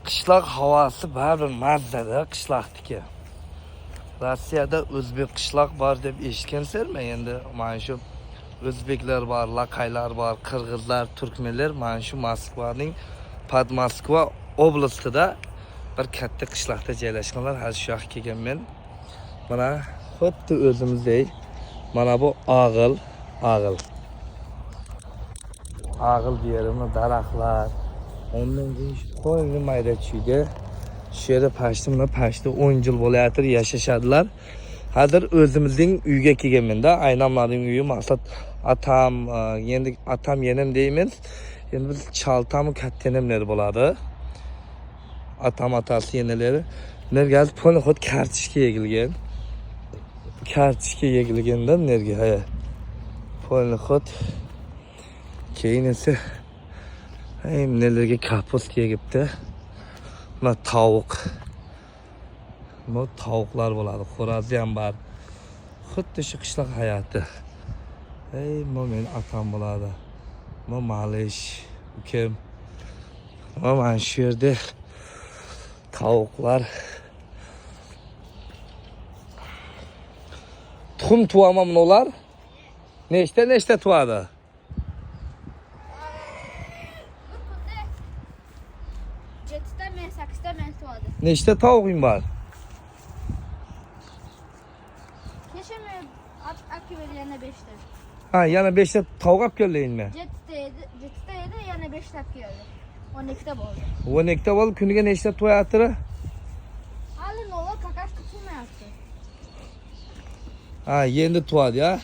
qishloq havosi baribir mazada qishloqniki. Rossiyada o'zbek qishloq bor deb eshitgansiz-mi? Endi mana shu o'zbeklar bor, laqaylar bor, qirg'izlar, turkmenlar mana shu Moskvaning Podmoskva oblastida bir katta qishloqda joylashganlar. Hozir shu yoqqa kelganman. Mana xuddi o'zimizdek mana bu og'il. Ağıl diyelim, daraxtlar. Ondan keyin shu qo'yni mayda chuyda. Shu yerda pashta 10 yil bo'layotir yashashadilar. Hozir o'zimizning uyga kelganman-da. Aynamlarning uyi, maqsad atam, endi atam yenim deymiz. Endi biz chaltami kattenimlar bo'ladi. Atam atasi yenilari. Nerga poni xud kartishga yegilgan. Kartishga yegilganda nerga ha. Poni xud keyin esa nelerga kapust yegibdi. Mana tovuq. Bu tovuqlar bo'ladi. Xo'rozi ham bor. Xuddi shu qishloq hayoti. Bu men atam bo'ladi. Bu malish, ukam. Mana shu yerda tovuqlar. Tuxum tuvaman ular. Nechta tuvadi? Nechta tovuqing bor? Keşeme akıver yana 5'te. Ha, yana 5 ta tovuq olib keldingmi? 7'te yedi yana 5'te akıverdi. 12'te bo'ldi. 12 bo'lib kuniga nechta to'yatiri? Hali nola kakash tutulmayapti. Ha, endi tuvadi ya.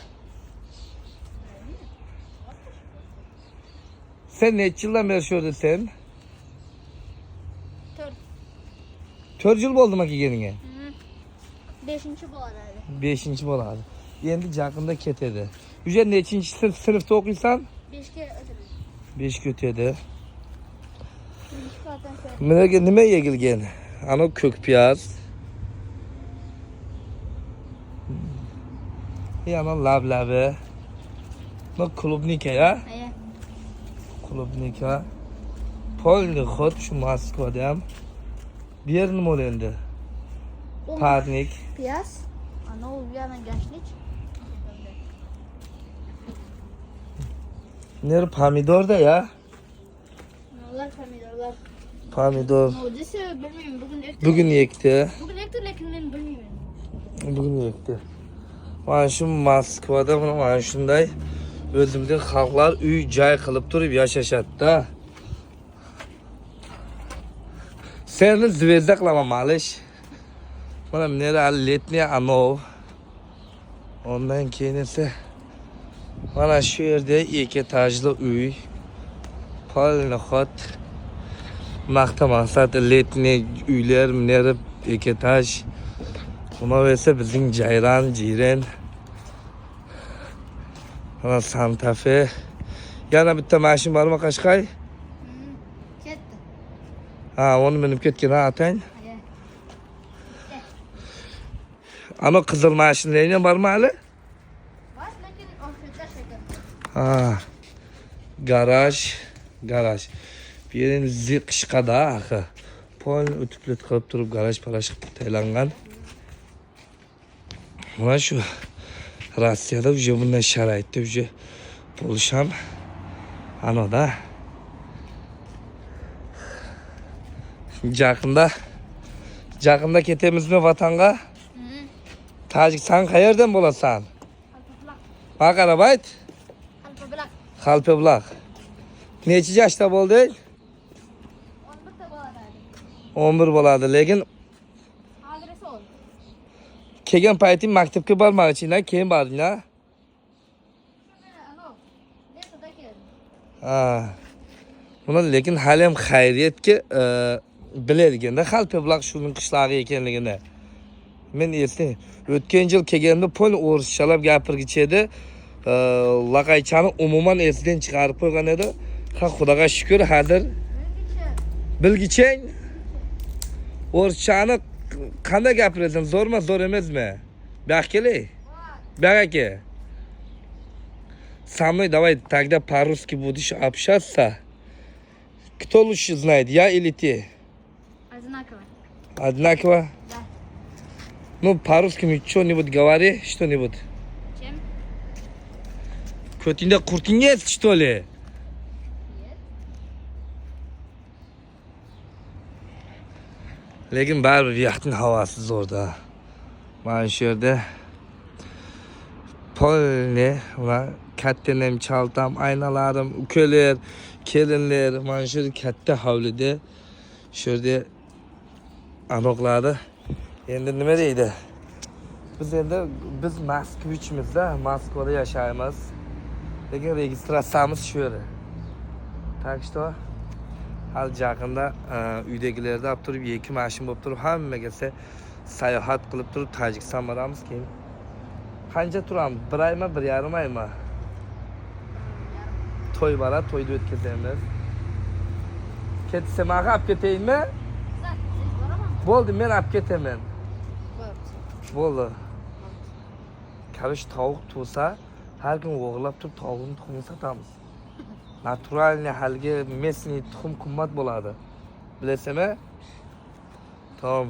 Sen necha yildan beri shu yerda sen? 4 yil bo'ldimi kelganiga? 5-chi bo'ladi. 5-chi bo'ladi. Endi yaqinda ketadi. Uje nechinchi sinfda o'qiysan? 5ga o'tadi. 5ga o'tadi. Bularga nima yegilgan? Ana ko'k piyoz. Yana lablabi. Bu klubnika ya? Aya. Klubnika. Polni xud shu Moskvada ham. Bir yer nima endi? Parnik. Piyaz. Ana u yana gashlik. Nere pomidor da ya? Nolar pomidorlar. Pomidor. Nodisi bilmiyorum Bugün ekti. Bugün ekti lekin men bilmiyorum. Bugün ekti. Mana shu Moskvada mana shunday o'zimizning xalqlar uy joy qilib turib yashashadi-da. Seni zvezda qilaman malish. Mana nera letniy anov. Ondan keyin esa mana shu yerda 2 etajli uy. Polni xot. Maqta maqsad letniy uylar nera 2 etaj. Buna esa bizning jayron, jiren. Mana Santa Fe. Yana bitta mashina bormi Qashqay? Ketdi. Ha, onu minib ketgan atang. Ana qizil mashinalar bormi hali? Bor, lekin orqada shakar. Ha. Garaj. Bu yerin qishqada axı. Pol o'tiblet qilib turib garaj parash qilib taylangan. Mana shu Rossiyada uje bunday sharoitda uje bo'lish ham anoda. Yaqinda ketemizmi vatanga? Tojikiston qayerdan bo'lasan? Baqara bayt? Xalpabulaq. Necha yoshda bo'lding? 11 bo'ladi. 11 bo'ladi, lekin Adresi oldu. kelgan payting maktabga bormoqchilar, keyin bordinglar. Ano. Nesada keldi. Ha. Buni lekin hali ham xayriyatki biladigan-da Xalpabulaq shuning qishlog'i ekanligini. Men eslayman, o'tgan yil kelganda pol o'rischalab gapirgicha edi. Laqaychani umuman esdan chiqarib qo'ygan edi. Ha, Xudoga shukr, hozir bilgichang. O'rischani qanday gapirasan? Zo'rmi, zo'r emasmi? Buyoqqa kelay. Buyoqqa. Со мной давай тогда по-русски будешь общаться. Кто лучше знает, я или ты? Одинаково. Одинаково? Да. Ну, по-русски что-нибудь говори, что-нибудь. Чем? Көтінде құртың нет, что ли? Нет. Lekin baribir yaxtın havası zorda. Mana shu yerda polni va kattanem chaltam, aynalarim, ukalar, kelinlar, mana shu katta hovlida shu yerda anoqlari. Endi nima deydi? Biz Moskvichmizda, Moskvada yashaymiz. Lekin registratsiyamiz shu yerda. Tak что hal yaqinda uydagilarda olib turib, ikki mashin bo'lib turib, hammaga sayohat qilib turib Tojikiston boramiz keyin. Qancha turamiz? 1 oymi, 1,5 oymi? To'y bor, to'yda o'tkazamiz. Ketsa men olib ketaymi? Bo'ldi, men olib ketaman. Bo'ldi. Kalish tovuq tug'sa, har kun o'g'irlab turib tovuqni tuxumini sotamiz. Naturalniy halgi mesniy tuxum qimmat bo'ladi. Bilasizmi? Tamam.